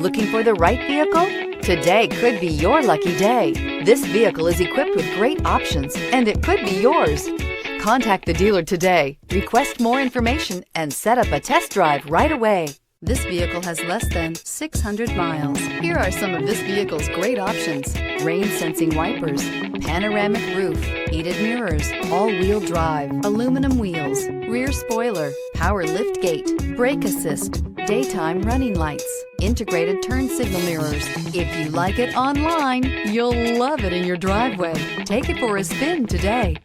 Looking for the right vehicle? Today could be your lucky day. This vehicle is equipped with great options and it could be yours. Contact the dealer today, request more information, and set up a test drive right away. This vehicle has less than 600 miles. Here are some of this vehicle's great options: rain sensing wipers, panoramic roof, heated mirrors, all-wheel drive, aluminum wheels, rear spoiler, power liftgate, brake assist, daytime running lights, integrated turn signal mirrors. If you like it online, you'll love it in your driveway. Take it for a spin today.